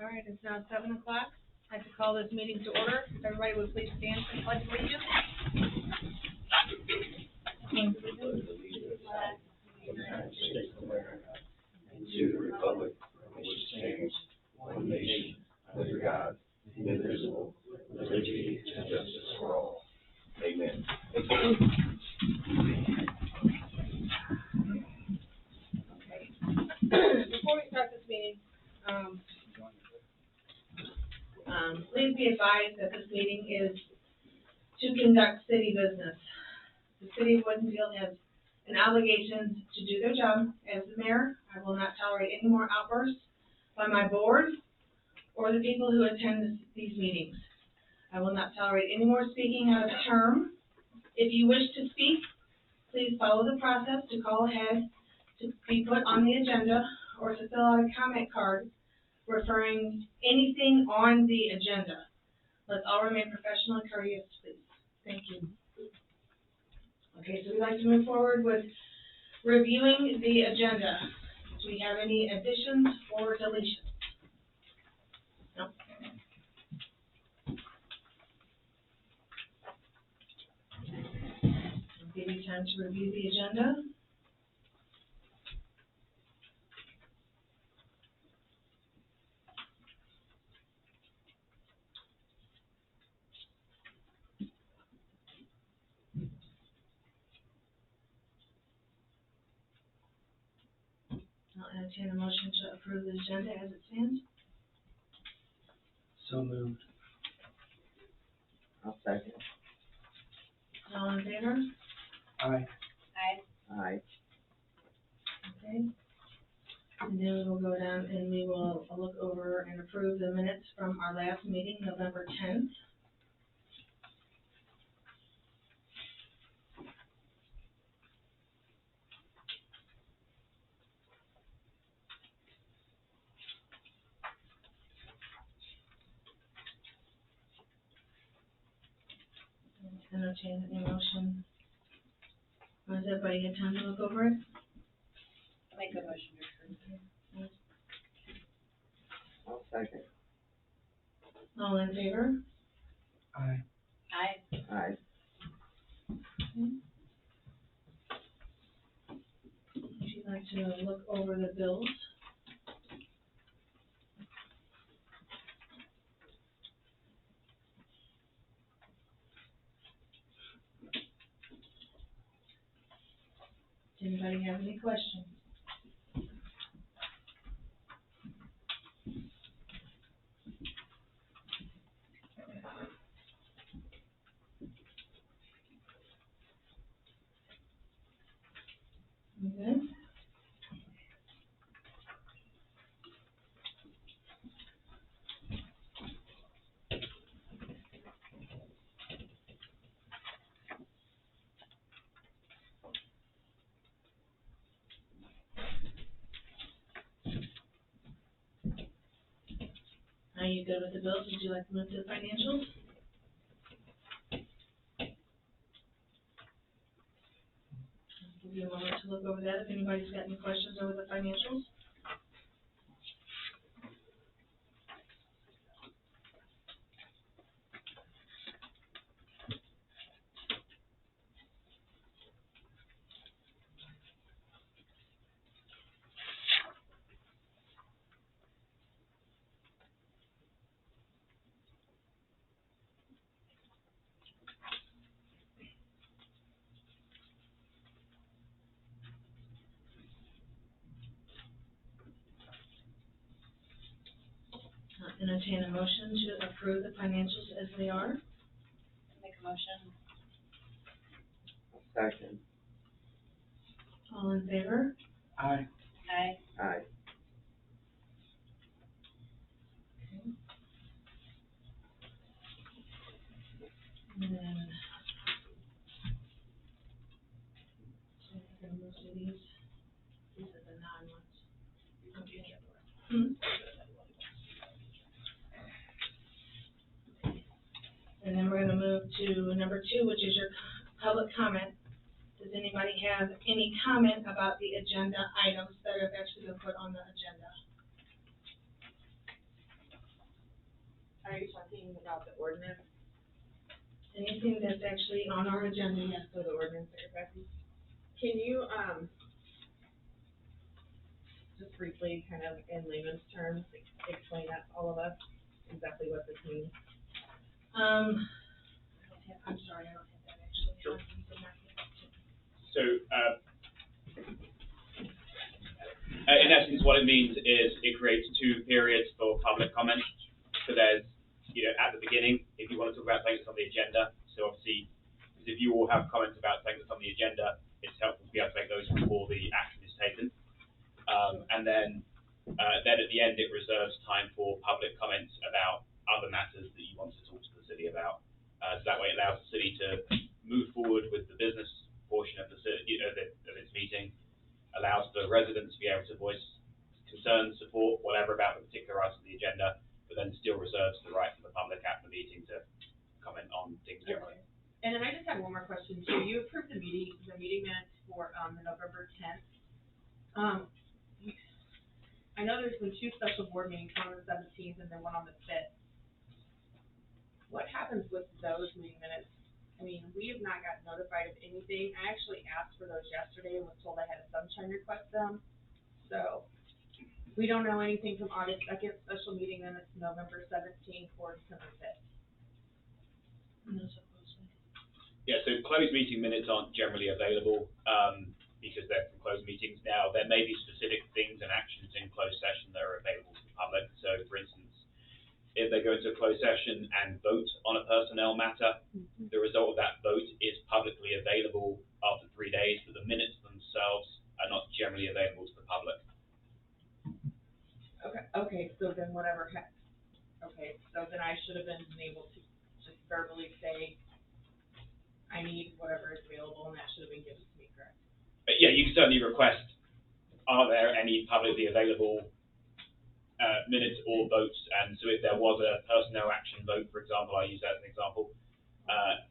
All right, it's now 7 o'clock. I'd like to call this meeting to order. If everybody would please stand for the pledge of allegiance. United States of America, and to the republic for which it stands, one nation, under God, indivisible, with liberty and justice for all. Amen. Okay. Before we start this meeting, please be advised that this meeting is to conduct city business. The city of Winfield has an obligation to do their job. As the mayor, I will not tolerate any more outbursts by my board or the people who attend these meetings. I will not tolerate any more speaking out of term. If you wish to speak, please follow the process to call ahead, to be put on the agenda, or to fill out a comment card referring anything on the agenda. Let's all remain professional and courteous, please. Thank you. Okay, so we'd like to move forward with reviewing the agenda. Do we have any additions or deletions? No? I'll give you time to review the agenda. I'll entertain a motion to approve the agenda as it stands. So moved. I'll second. All in favor? Aye. Aye. Aye. Okay. And then we will go down and we will look over and approve the minutes from our last meeting, November 10th. Entertain any motion. Has everybody had time to look over it? Make a motion to approve. I'll second. All in favor? Aye. Aye. Aye. If you'd like to look over the bills. Does anybody have any questions? Okay. Are you good with the bills? Would you like to move to the financials? I'll give you a moment to look over that if anybody's got any questions over the financials. entertain a motion to approve the financials as they are. Make a motion. Second. All in favor? Aye. Aye. Aye. And then, so we're gonna move to these are the non-ones. Okay. And then we're gonna move to number 2, which is your public comment. Does anybody have any comment about the agenda items that have actually been put on the agenda? Are you talking about the ordinance, Anything that's actually on our agenda, yes. so the ordinance that you're passing? Can you, just briefly, kind of in layman's terms, explain that to all of us, exactly what this means? I'm sorry, I don't have that actually. Sure. Did not get that to- So, in essence, what it means is it creates 2 periods for public comment. So there's, at the beginning, if you want to talk about things on the agenda, so obviously, because if you all have comments about things on the agenda, it's helpful to be able to make those before the action is taken. And then at the end, it reserves time for public comments about other matters that you want to talk to the city about. So that way it allows the city to move forward with the business portion of the city, of its meeting, allows the residents to be able to voice concerns, support, whatever about the particular item of the agenda, but then still reserves the right for the public after the meeting to comment on things generally. And then I just have one more question too. You approved the meeting minutes for, the November 10th. I know there's been 2 special board meetings, one on the 17th and then one on the 5th. What happens with those meeting minutes? I mean, we have not gotten notified of anything. I actually asked for those yesterday and was told I had a sunshine request them. So, we don't know anything from August 2nd, special meeting minutes, November 17th, or December 5th. No, supposedly. Yeah, so closed meeting minutes aren't generally available, because they're from closed meetings now. There may be specific things and actions in closed session that are available to the public. So, for instance, if they go into a closed session and vote on a personnel matter, the result of that vote is publicly available after 3 days, but the minutes themselves are not generally available to the public. Okay, so then whatever so then I should have been able to just verbally say, I need whatever is available, and that should have been given to me, correct? Yeah, you can certainly request, are there any publicly available minutes or votes? And so if there was a personnel action vote, for example, I use that as an example,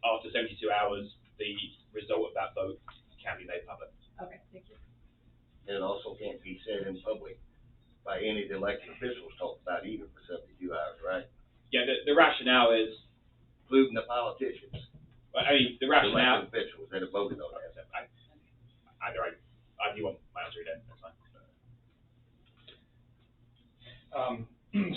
after 72 hours, the result of that vote can be made public. Okay, thank you. It also can't be said in public by any of the elected officials talked about either for 72 hours, right? Yeah, the rationale is, Including the politicians, I mean, the rationale, elected officials that have voted on that. if you want my answer then, that's fine.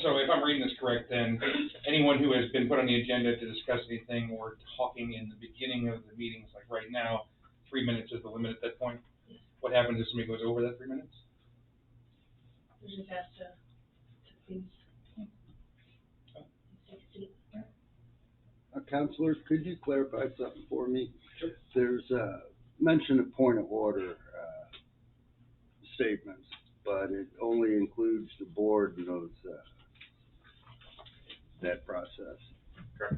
So if I'm reading this correct, then anyone who has been put on the agenda to discuss anything or talking in the beginning of the meetings, like right now, 3 minutes is the limit at that point. What happens if somebody goes over that 3 minutes? We just have to please. Take a seat. Counselor, could you clarify something for me? Sure. There's mention of point of order statements, but it only includes the board and those that process. Correct.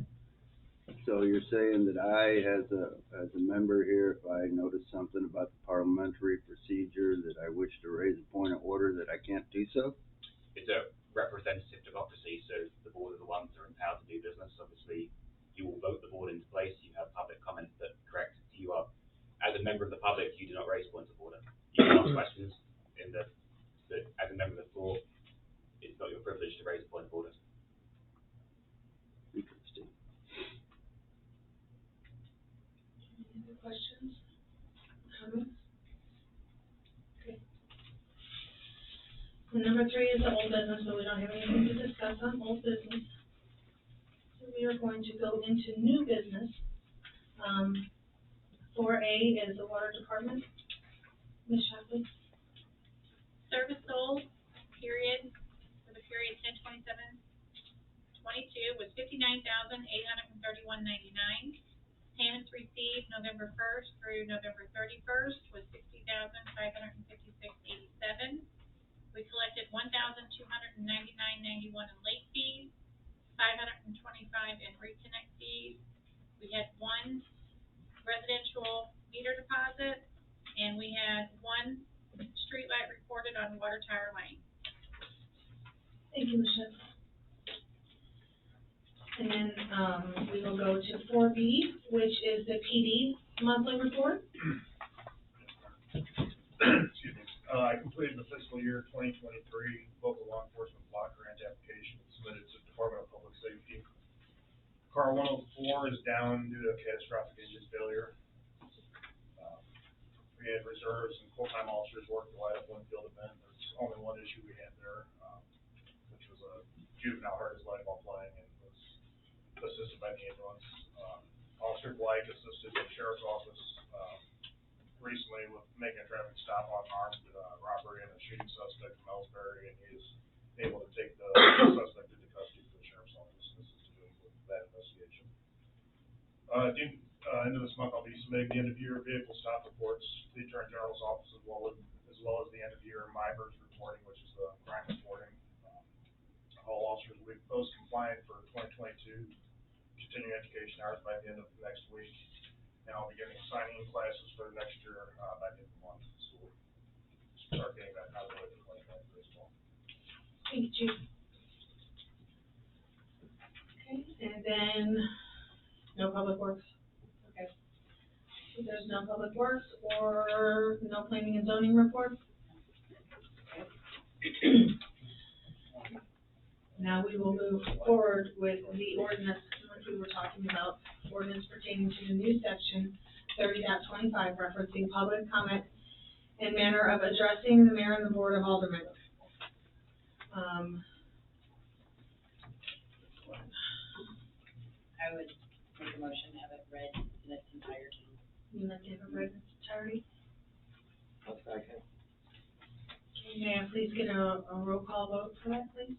So you're saying that I, as a member here, if I notice something about the parliamentary procedure that I wish to raise a point of order, that I can't do so? It's a representative democracy, so the board are the ones that are empowered to do business. Obviously, you will vote the board into place, you have public comment that correct you are. As a member of the public, you do not raise points of order. You can ask questions but as a member of the floor, it's not your privilege to raise a point of order. Interesting. Any other questions? Comments? Okay. And number 3 is the old business, so we don't have anything to discuss on old business. So we are going to go into new business. 4A is the water department. Ms. Shapley? Service sold, period, for the period 10/27 2022 was $59,831.99. Payments received November 1st through November 31st was $60,556.87. We collected $1,299.91 in late fees, $525 in reconnect fees. We had one residential meter deposit, and we had one street light reported on Water Tower Lane. Thank you, Michelle. And then, we will go to 4B, which is the PD monthly report. Excuse me. I completed the fiscal year 2023 local law enforcement block grant application submitted to the Department of Public Safety. Car 104 is down due to a catastrophic engine failure. We had reserves and full-time officers work the light up Winfield event. There's only one issue we had there, which was a juvenile hurt his leg while playing and was assisted by the ambulance. Officer Blake assisted the sheriff's office recently with making a traffic stop on an armed robbery and a shooting suspect from Ellsbury, and he is able to take the suspect into custody for the sheriff's office and assist him with that investigation. End of this month, I'll be submitting the end-of-year vehicle stop reports to the Attorney General's office as well as the end-of-year MIBERS reporting, which is the crime reporting. All officers will be post-compliant for 2022 continuing education hours by the end of next week. And I'll be getting signing classes for next year by the end of the month. So we'll start getting that out of the way for 2023 as well. Thank you, Chief. Okay, and then, no public works. Okay. If there's no public works or no planning and zoning reports. Now we will move forward with the ordinance, which we were talking about, ordinance pertaining to the new section 30.25, referencing public comment and manner of addressing the mayor and the board of aldermen. I would make a motion to have it read in its entirety. You like to have it read in its entirety? I'll second. Okay, may I please get a roll call vote for that, please?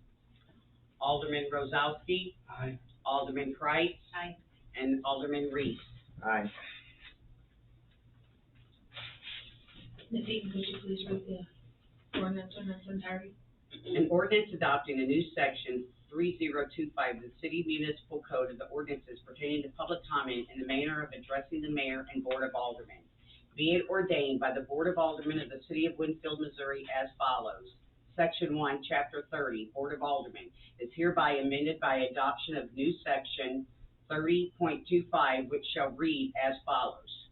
Alderman Rozowski. Aye. Alderman Kreitz. Aye. And Alderman Reese. Aye. Ms. Eaton, could you please read the ordinance in its entirety? An ordinance adopting a new section 3025 of the City Municipal Code of the ordinances pertaining to public comment in the manner of addressing the mayor and board of aldermen. Be it ordained by the Board of Aldermen of the City of Winfield, Missouri as follows. Section 1, Chapter 30, Board of Aldermen, is hereby amended by adoption of new section 30.25, which shall read as follows.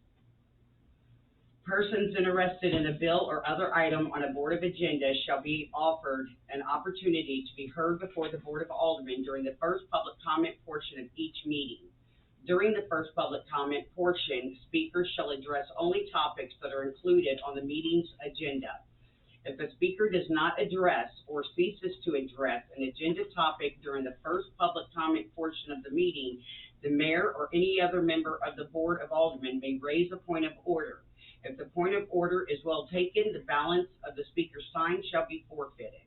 Persons interested in a bill or other item on a Board of Agenda shall be offered an opportunity to be heard before the Board of Aldermen during the first public comment portion of each meeting. During the first public comment portion, speakers shall address only topics that are included on the meeting's agenda. If a speaker does not address or ceases to address an agenda topic during the first public comment portion of the meeting, the mayor or any other member of the Board of Aldermen may raise a point of order. If the point of order is well taken, the balance of the speaker's time shall be forfeited.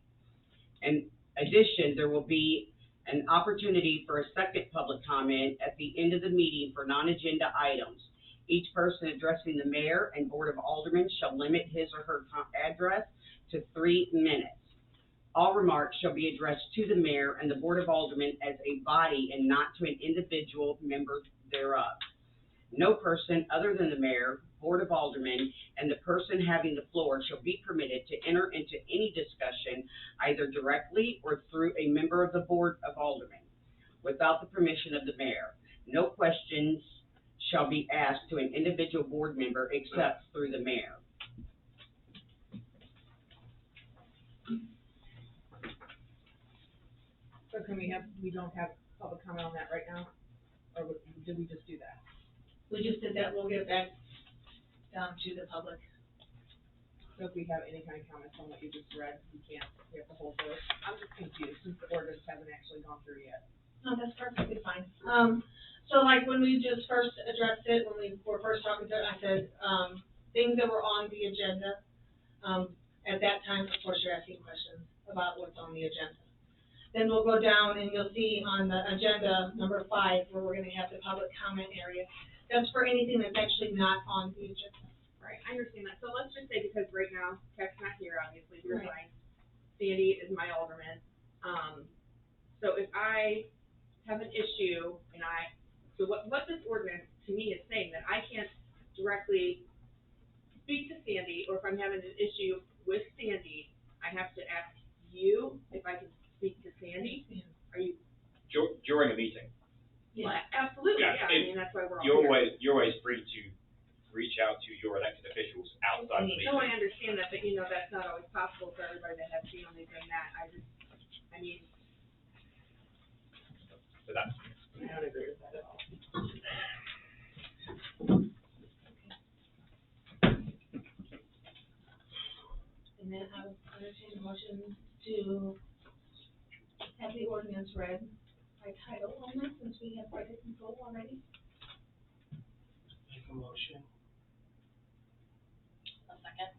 In addition, there will be an opportunity for a second public comment at the end of the meeting for non-agenda items. Each person addressing the mayor and Board of Aldermen shall limit his or her address to 3 minutes. All remarks shall be addressed to the mayor and the Board of Aldermen as a body and not to an individual member thereof. No person other than the mayor, Board of Aldermen, and the person having the floor shall be permitted to enter into any discussion either directly or through a member of the Board of Aldermen without the permission of the mayor. No questions shall be asked to an individual board member except through the mayor. So can we don't have public comment on that right now? Or did we just do that? We just did that, we'll get back down to the public. So if we have any kind of comments on what you just read, we have to hold those. I'm just confused since the orders haven't actually gone through yet. No, that's perfectly fine. So like when we just first addressed it, when we were first talking to it, I said, things that were on the agenda, at that time, of course, you're asking questions about what's on the agenda. Then we'll go down and you'll see on the agenda, number 5, where we're gonna have the public comment area. That's for anything that's actually not on the agenda. Right, I understand that. So let's just say, because right now, Tech's not here, obviously, you're Right. fine. Sandy is my alderman. So if I have an issue and so what this ordinance to me is saying, that I can't directly speak to Sandy, or if I'm having an issue with Sandy, I have to ask you if I can speak to Sandy? Are you? During a meeting, Well, absolutely, Yeah, yeah, I mean, that's why we're all you're here. always free to reach out to your elected officials outside the No, I meeting. understand that, but that's not always possible for everybody that has families and that. I mean, So that's, I don't agree with that at all. And then I would entertain a motion to have the ordinance read by title only, since we have read it in full already. Make a motion. A second.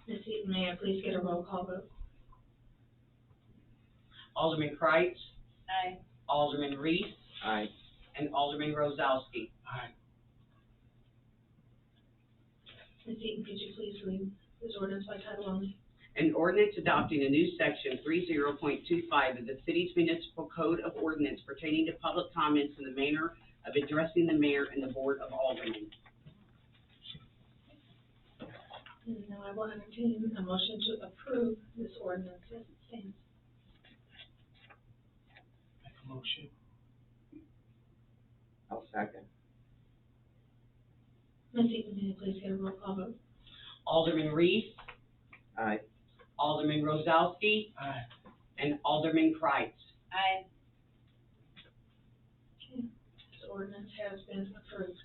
Ms. Eaton, may I please get a roll call vote? Alderman Kreitz, Aye. Alderman Reese, Aye. and Alderman Rozalski. Aye. Ms. Eaton, could you please read this ordinance by title only? An ordinance adopting a new section 30.25 of the city's municipal code of ordinance pertaining to public comments and the manner of addressing the mayor and the board of aldermen. And now I will entertain a motion to approve this ordinance as it stands. Make a motion. I'll second. Ms. Eaton, may I please get a roll call vote? Alderman Reese, Aye. Alderman Rozalski, Aye. and Alderman Kreitz. Aye. Okay, this ordinance has been approved.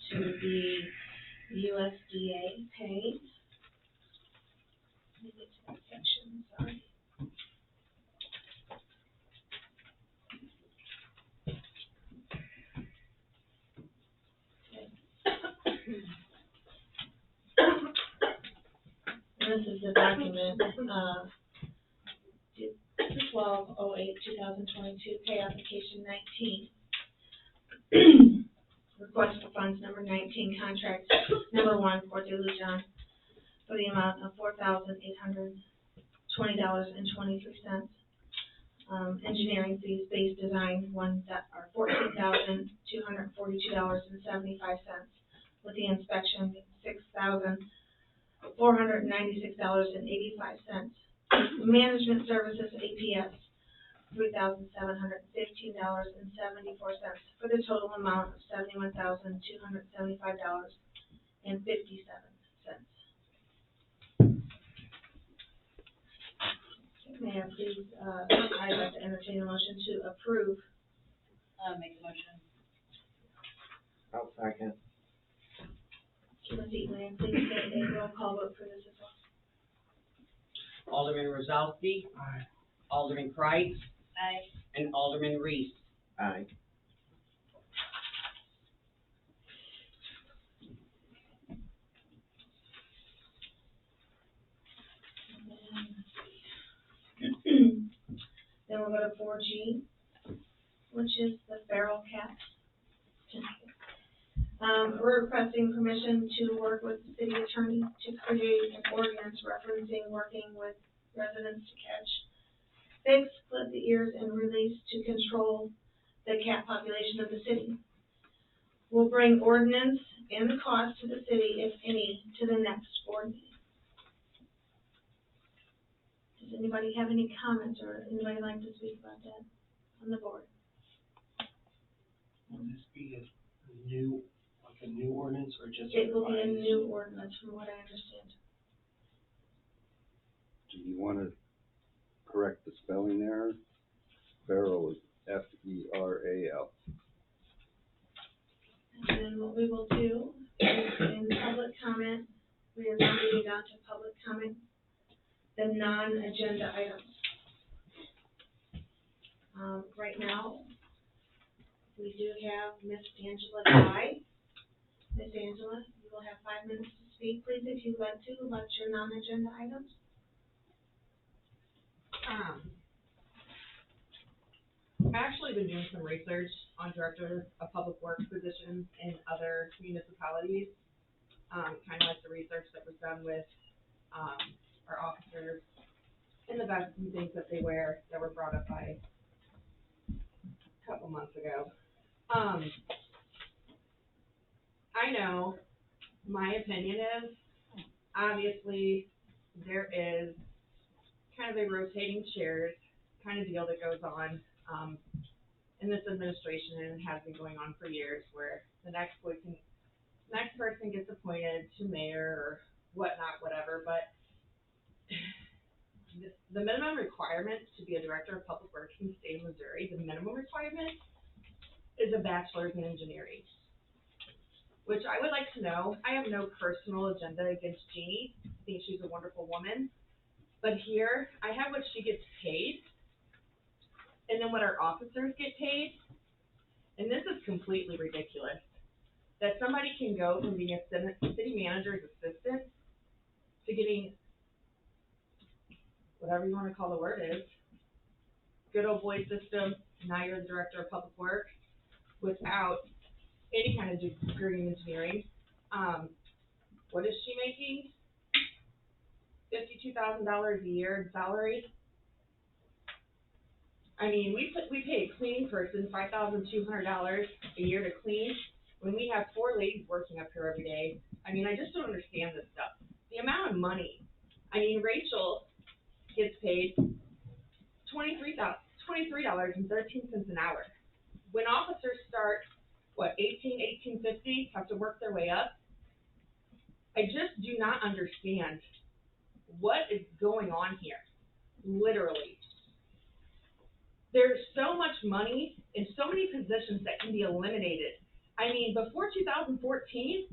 To the USDA pay. Let me get to that section, sorry. And this is the document, 12/08/2022, pay application 19. Request for funds number 19, contract number 1 for Delusion for the amount of $4,820.23. Engineering fees, base design, $14,242.75. With the inspection, $6,496.85. Management services, APS, $3,715.74, for the total amount of $71,275.57. May I please, I'd like to entertain a motion to approve. Make a motion. I'll second. Ms. Eaton, may I please get a roll call vote for this as well? Alderman Rozalski, Aye. Alderman Kreitz, Aye. and Alderman Reese. Aye. Then we'll go to 4G, which is the feral cat. We're requesting permission to work with the city attorney to create an ordinance referencing working with residents to catch, fix, split the ears, and release to control the cat population of the city. We'll bring ordinance and the cost to the city, if any, to the next board meeting. Does anybody have any comments, or anybody like to speak about that on the board? Will this be a new ordinance or just? It will be a new ordinance, from what I understand. Do you wanna correct the spelling error? Feral is F-E-R-A-L. And then what we will do is, in public comment, we are now moving on to public comment, the non-agenda items. Right now, we do have Miss Angela Dye. Miss Angela, you will have 5 minutes to speak, please, if you'd like to, about your non-agenda items. I've actually been doing some research on director of public works positions in other municipalities. Kind of like the research that was done with, our officers and the vests and things that they wear that were brought up by a couple months ago. I know my opinion is, obviously, there is kind of a rotating chairs kind of deal that goes on, in this administration, and it has been going on for years, where the next person gets appointed to mayor or whatnot, whatever, but the minimum requirement to be a director of public works in the state of Missouri, the minimum requirement is a bachelor's in engineering, which I would like to know. I have no personal agenda against Jeannie. I think she's a wonderful woman. But here, I have what she gets paid, and then what our officers get paid, and this is completely ridiculous. That somebody can go from being a city manager's assistant to getting, whatever you want to call the word is, good old boy system, now you're the director of public works, without any kind of degree in engineering. What is she making? $52,000 a year in salary. I mean, we pay a cleaning person $5,200 a year to clean when we have 4 ladies working up here every day. I mean, I just don't understand this stuff. The amount of money. I mean, Rachel gets paid $23.13 an hour. When officers start, $18.50, have to work their way up. I just do not understand what is going on here, literally. There's so much money and so many positions that can be eliminated. I mean, before 2014,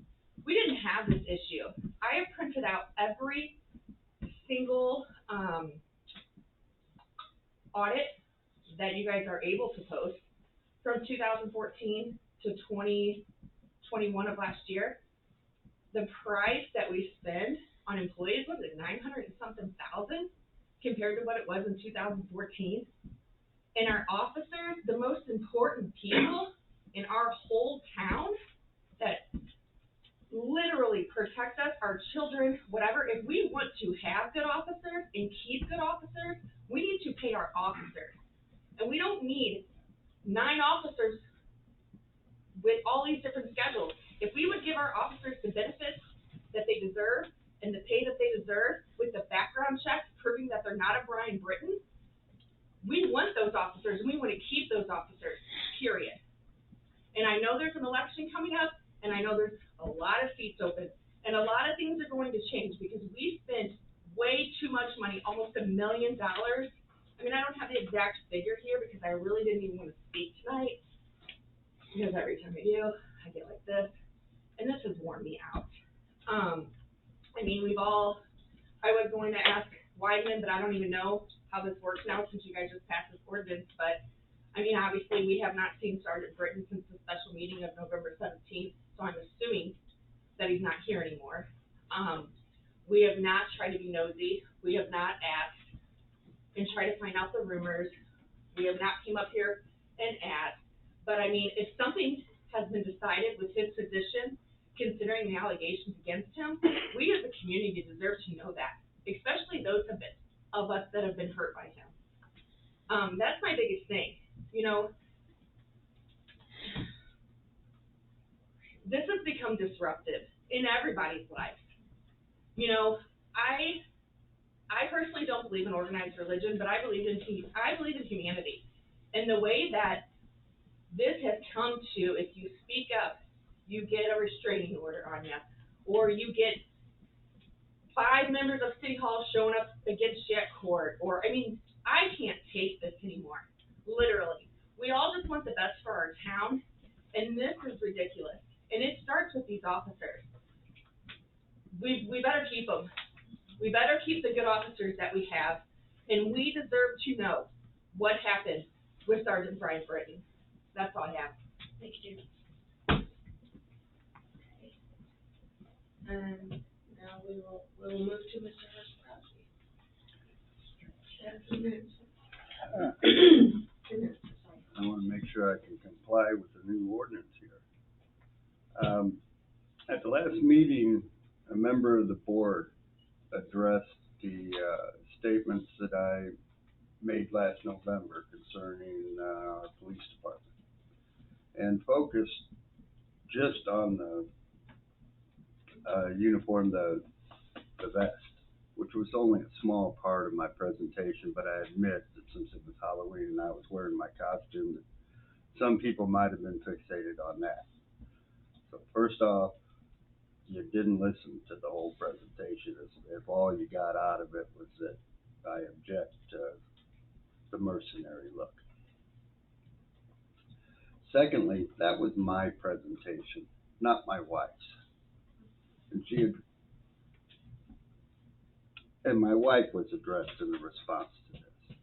we didn't have this issue. I have printed out every single audit that you guys are able to post from 2014 to 2021 of last year. The price that we spend on employees was at $900 and something thousand compared to what it was in 2014. And our officers, the most important people in our whole town that literally protect us, our children, whatever, if we want to have good officers and keep good officers, we need to pay our officers. And we don't need 9 officers with all these different schedules. If we would give our officers the benefits that they deserve and the pay that they deserve with the background checks proving that they're not a Brian Britton, we want those officers and we want to keep those officers, period. And I know there's an election coming up, and I know there's a lot of seats open, and a lot of things are going to change because we spent way too much money, almost $1 million. I mean, I don't have the exact figure here because I really didn't even want to speak tonight, because every time I do, I get like this, and this has worn me out. I mean, I was going to ask Weidman, but I don't even know how this works now since you guys just passed this ordinance, but I mean, obviously, we have not seen Sergeant Britton since the special meeting of November 17th, so I'm assuming that he's not here anymore. We have not tried to be nosy. We have not asked and tried to find out the rumors. We have not came up here and asked. But I mean, if something has been decided with his position, considering the allegations against him, we as a community deserve to know that, especially those of us that have been hurt by him. That's my biggest thing. You know, this has become disruptive in everybody's life. You know, I personally don't believe in organized religion, but I believe in humanity. And the way that this has come to, if you speak up, you get a restraining order on you, or you get 5 members of City Hall showing up against you at court, or, I mean, I can't take this anymore, literally. We all just want the best for our town, and this is ridiculous. And it starts with these officers. We better keep them. We better keep the good officers that we have, and we deserve to know what happened with Sergeant Brian Britton. That's all I have. Thank you. And now we will move to Mr. Hurst-Crosby. That's the minutes. 2 minutes, sorry. I wanna make sure I can comply with the new ordinance here. At the last meeting, a member of the board addressed the, statements that I made last November concerning, our police department. And focused just on the, uniform, the vest, which was only a small part of my presentation, but I admit that since it was Halloween and I was wearing my costume, that some people might have been fixated on that. So first off, you didn't listen to the whole presentation, if all you got out of it was that I object to the mercenary look. Secondly, that was my presentation, not my wife's. And my wife was addressed in the response to this.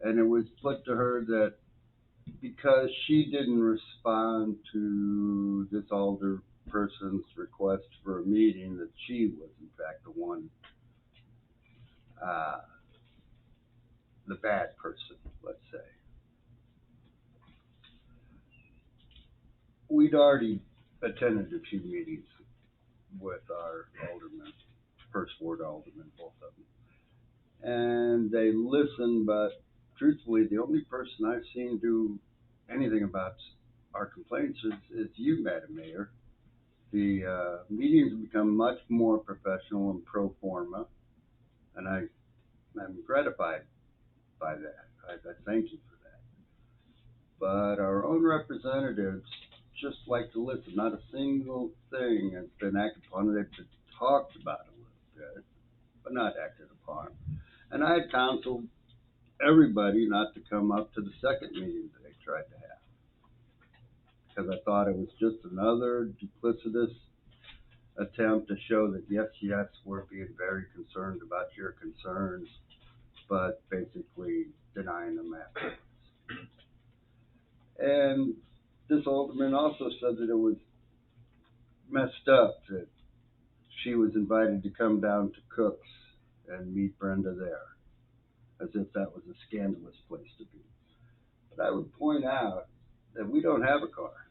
And it was put to her that because she didn't respond to this alder person's request for a meeting, that she was in fact the one, the bad person, let's say. We'd already attended a few meetings with our aldermen, first ward aldermen, both of them. And they listened, but truthfully, the only person I've seen do anything about our complaints is you, Madam Mayor. The meetings have become much more professional and pro forma, and I'm gratified by that. I thank you for that. But our own representatives just like to listen. Not a single thing has been acted upon. They've been talked about a little bit, but not acted upon. And I had counseled everybody not to come up to the second meeting that they tried to have, because I thought it was just another duplicitous attempt to show that yes, we're being very concerned about your concerns, but basically denying them afterwards. And this alderman also said that it was messed up that she was invited to come down to Cook's and meet Brenda there, as if that was a scandalous place to be. But I would point out that we don't have a car,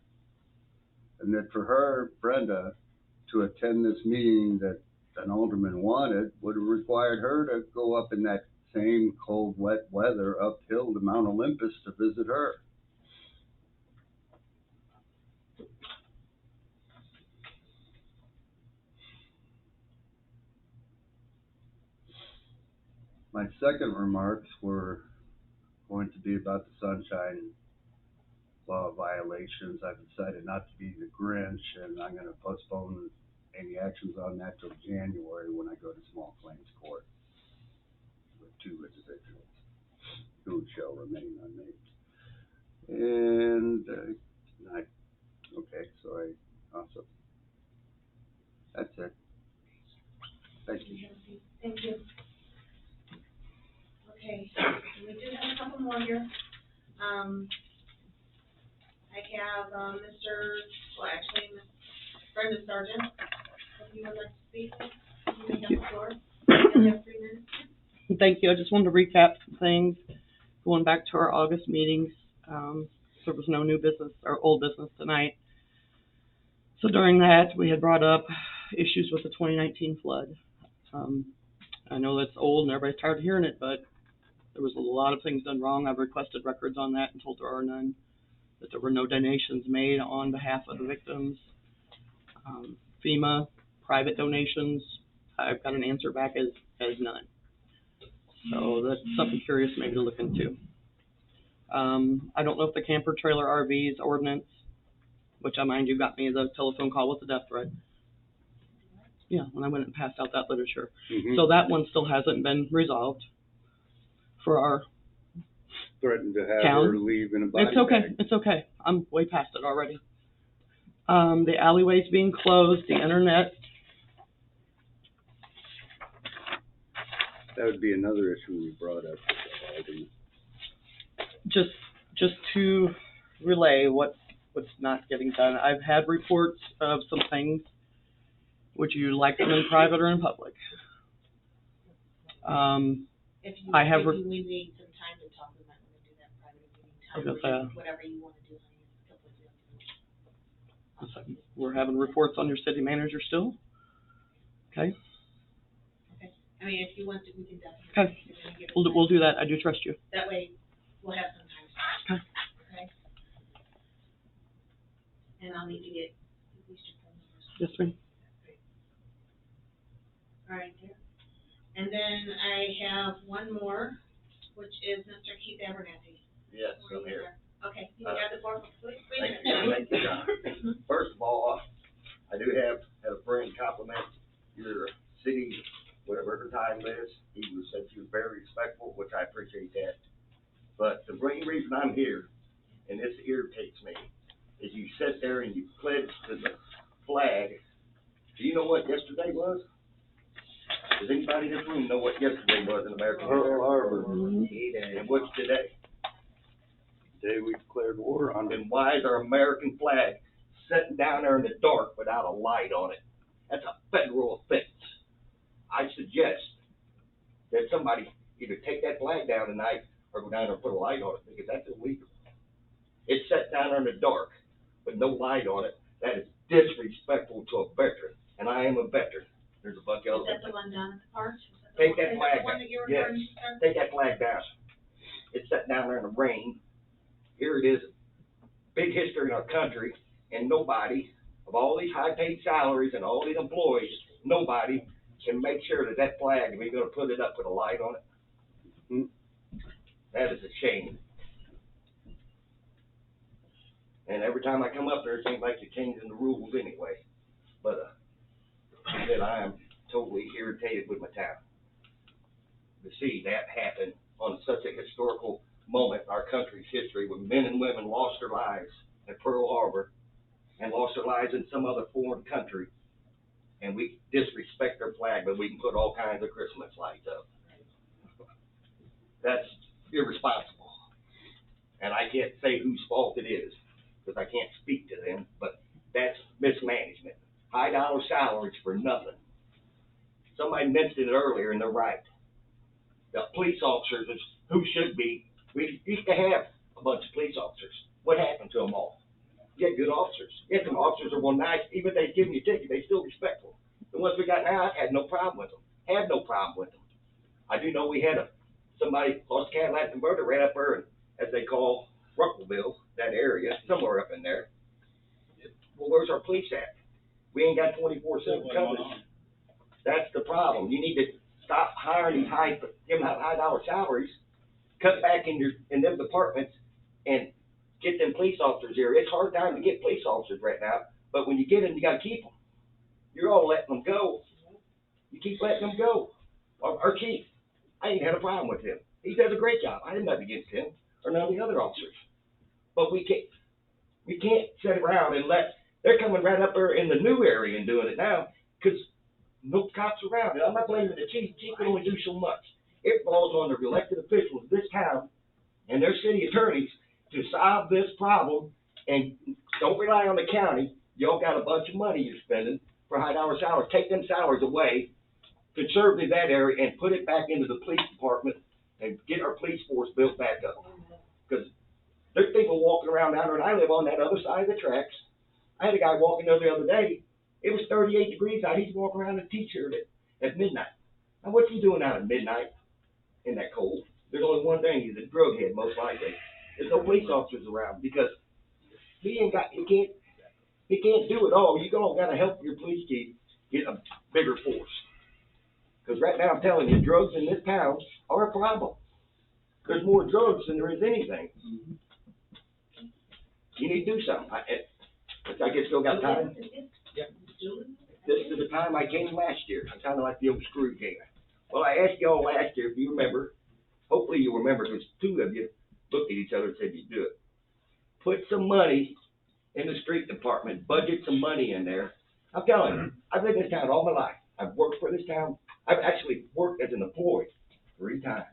and that for her, Brenda, to attend this meeting that an alderman wanted would have required her to go up in that same cold, wet weather uphill to Mount Olympus to visit her. My second remarks were going to be about the sunshine law violations. I've decided not to be the Grinch, and I'm going to postpone any actions on that till January when I go to small claims court with 2 individuals who shall remain unnamed. And so I also, that's it. Thank you. Thank you. Okay, we do have a couple more here. I have, Miss Brenda Sargent, if you would like to speak, you may have the floor. You have 3 minutes. Thank you. I just wanted to recap some things. Going back to our August meetings, there was no new business or old business tonight. So during that, we had brought up issues with the 2019 flood. I know that's old and everybody's tired of hearing it, but there was a lot of things done wrong. I've requested records on that and told there are none, that there were no donations made on behalf of the victims. FEMA, private donations, I've got an answer back as none. So that's something curious maybe to look into. I don't know if the camper trailer RVs ordinance, which I mind you got me the telephone call with the death threat. Yeah, when I went and passed out that literature. Mm-hmm. So that one still hasn't been resolved for our Threatened to have town. her leave in a body It's okay. bag. It's okay. I'm way past it already. The alleyways being closed, the internet. That would be another issue we brought up with the alderman. Just to relay what what's not getting done. I've had reports of some things. Would you like them in private or in public? If you, I have maybe we need some time to talk, we might wanna do that private meeting I was time, gonna say, or whatever you wanna do, honey, it's up with you. we're having reports on your city manager still? Okay, Okay, I mean, if you want to, we can definitely. okay, give it we'll time. do that, I do trust you. That way, we'll have some time. Okay. Okay? And I'll need to get at least your phone numbers. Yes, ma'am. All right, dear. And then I have one more, which is Mr. Keith Abernathy. Yes, Where I'm you here. are. Okay, you got the board, wait a Thank minute. you, John. First of all, I do have a friend compliment your city, whatever her title is. Said she was very respectful, which I appreciate that. But the main reason I'm here, and this irritates me, is you sit there and you pledge to the flag. Do you know what yesterday was? Does anybody in this room know what yesterday was in American history? Pearl Harbor. And what's today? Day we declared war on Then why is our American flag sitting down there in the dark without a light on it? That's a federal offense. I suggest that somebody either take that flag down tonight or go down there and put a light on it, because that's illegal. It's set down there in the dark with no light on it. That is disrespectful to a veteran, and I am a veteran. There's a bunch of Is other. that the one down at the park? Take that Is flag the one down. that you were Yes. referring to, sir? Take that flag down. It's set down there in the rain. Here it is, big history in our country, and nobody, of all these high-paid salaries and all these employees, nobody can make sure that that flag, if we're gonna put it up with a light on it. That is a shame. And every time I come up there, it seems like you're changing the rules anyway. But, I am totally irritated with my town. To see that happen on such a historical moment in our country's history, when men and women lost their lives at Pearl Harbor and lost their lives in some other foreign country, and we disrespect their flag, but we can put all kinds of Christmas lights up. That's irresponsible. And I can't say whose fault it is, because I can't speak to them, but that's mismanagement. High dollar salaries for nothing. Somebody mentioned it earlier, and they're right. The police officers is who should be. We used to have a bunch of police officers. What happened to them all? You had good officers. You had some officers that were nice, even if they give you a ticket, they still respectful. The ones we got now, I had no problem with them. Had no problem with them. I do know we had somebody lost a Cadillac converter right up there, as they call Ruckleville, that area, somewhere up in there. Well, where's our police at? We ain't got 24/7 coverage. That's the problem. You need to stop hiring these giving out high dollar salaries, cut back in them departments, and get them police officers here. It's a hard time to get police officers right now, but when you get them, you gotta keep them. You're all letting them go. You keep letting them go. Our chief, I ain't had a problem with him. He does a great job. I have nothing against him or none of the other officers. But we can't sit around and they're coming right up there in the new area and doing it now, because no cops around. And I'm not blaming the chief. Chief can only do so much. It falls on the elected officials of this town and their city attorneys to solve this problem, and don't rely on the county. Y'all got a bunch of money you're spending for high dollar salaries. Take them salaries away, conserve that area, and put it back into the police department and get our police force built back up. Because there's people walking around down there, and I live on that other side of the tracks. I had a guy walking there the other day. It was 38 degrees out. He's walking around in a t-shirt at midnight. Now, what's he doing out at midnight in that cold? There's only one thing. He's a drug head, most likely. There's no police officers around because he can't do it all. You all got to help your police chief get a bigger force. Because right now, I'm telling you, drugs in this town are a problem. There's more drugs than there is anything. You need to do something. I guess still got time? This is the time I came last year. I'm kind of like the old Scrooge game. Well, I asked y'all last year if you remember. Hopefully you remember, because two of you looked at each other and said you'd do it. Put some money in the street department. Budget some money in there. I'm telling you, I've lived in this town all my life. I've worked for this town. I've actually worked as an employee 3 times.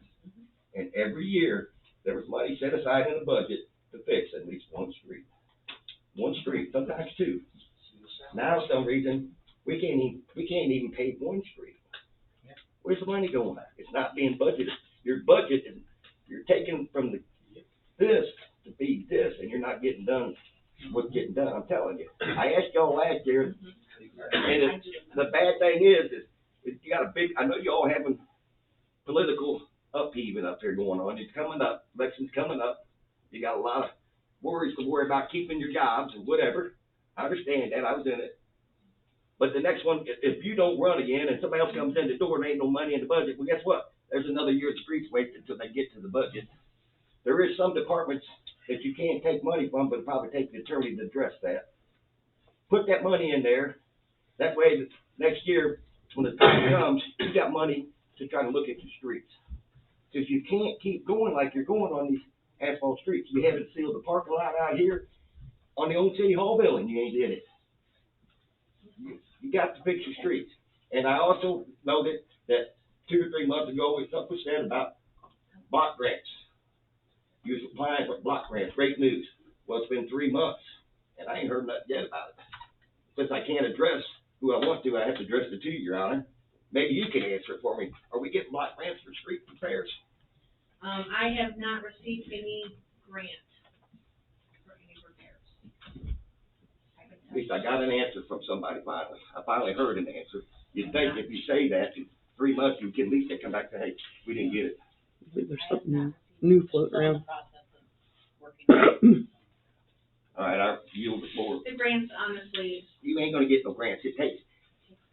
And every year, there was money set aside in the budget to fix at least one street. sometimes two. Now, for some reason, we can't even pay one street. Where's the money going at? It's not being budgeted. Your budget is, you're taking from this to feed this, and you're not getting done what's getting done, I'm telling you. I asked y'all last year, and the bad thing is you got a big, I know you all having political upheaving up here going on. It's coming up, election's coming up. You got a lot of worries to worry about keeping your jobs and whatever. I understand that, I was in it. But the next one, if you don't run again and somebody else comes in the door and ain't no money in the budget, well, guess what? There's another year of streets wasted until they get to the budget. There is some departments that you can't take money from, but it'll probably take the attorney to address that. Put that money in there. That way, next year, when the time comes, you got money to try to look at your streets. Because you can't keep going like you're going on these asphalt streets. You haven't sealed the parking lot out here on the old city hall building. You ain't did it. You got to fix your streets. And I also noted that 2 or 3 months ago, something was said about block grants. You was applying for block grants. Great news. Well, it's been 3 months, and I ain't heard nothing yet about it. Since I can't address who I want to, I have to address it to you, Your Honor. Maybe you can answer it for me. Are we getting block grants for street repairs? I have not received any grant for any repairs. At least I got an answer from somebody finally. I finally heard an answer. You'd think if you say that in 3 months, you can at least come back and say, hey, we didn't get it. I believe there's something new floating around. All right, I yield the floor. The grants, honestly, You ain't gonna get no grants. It takes,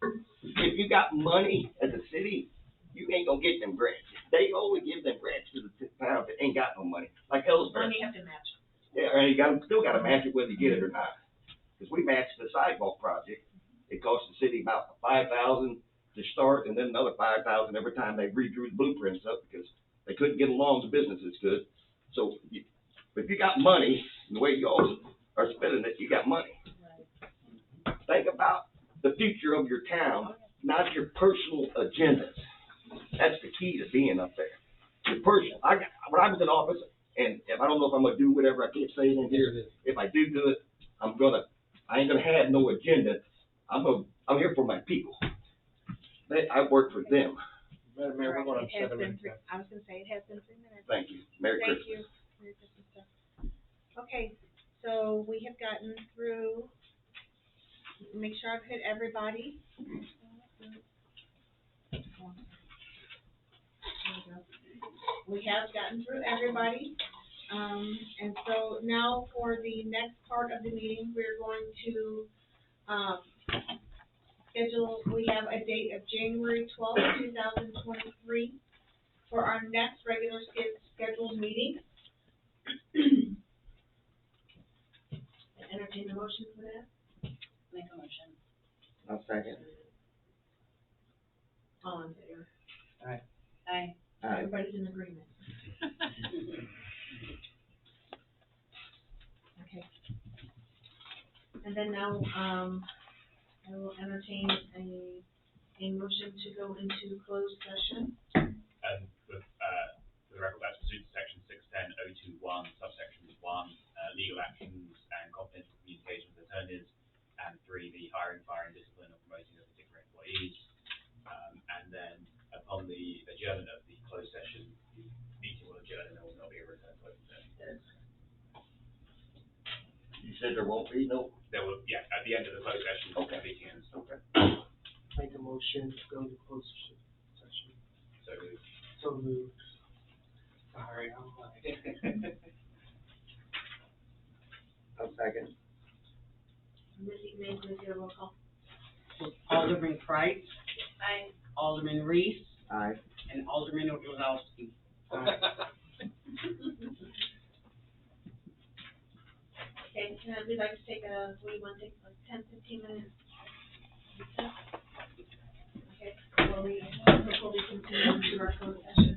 if you got money as a city, you ain't gonna get them grants. They only give them grants to the towns that ain't got no money, like Ellsbury. money have to match. Yeah, and you still gotta match it whether you get it or not. Because we matched the sidewalk project. It cost the city about $5,000 to start, and then another $5,000 every time they redrew the blueprints up because they couldn't get along, the business is good. So if you got money, the way you all are spending it, you got money. Think about the future of your town, not your personal agendas. That's the key to being up there. Your personal. When I was in office, and if I don't know if I'm gonna do whatever, I can't say it in here. If I do it, I ain't gonna have no agenda. I'm here for my people. I work for them. Madam Mayor, we're going on It has 7 been minutes. I was gonna say, it has been 3 minutes. Thank you. Merry Thank Christmas. you. Merry Christmas, sir. Okay, so we have gotten through, make sure I've hit everybody. We have gotten through everybody. And so now for the next part of the meeting, we're going to, we have a date of January 12th, 2023 for our next regular scheduled meeting. Entertain the motion for that? Make a motion. I'll second. All in favor? Aye. Everybody's in agreement. Okay. And then now, I will entertain a motion to go into closed session. And for the record, that's pursuant to section 610.021, subsection 1, legal actions and confidential communications with attorneys, and 3, the hiring, firing, discipline, or promoting of particular employees. And then upon the adjournment of the closed session, the meeting will adjourn and there will not be a return to open session. You said there won't be no? There will, yeah, at the end of the closed session, Okay. the meeting ends. Okay. Make a motion to go into closed session. So So moved. Sorry, I'm like. I'll second. Missy, may we get a roll call? Alderman Price, Aye. Alderman Reese, Aye. and Alderman Orlowski. Okay, we'd like to take we want to take like 10, 15 minutes? Okay, before we continue to our closed session.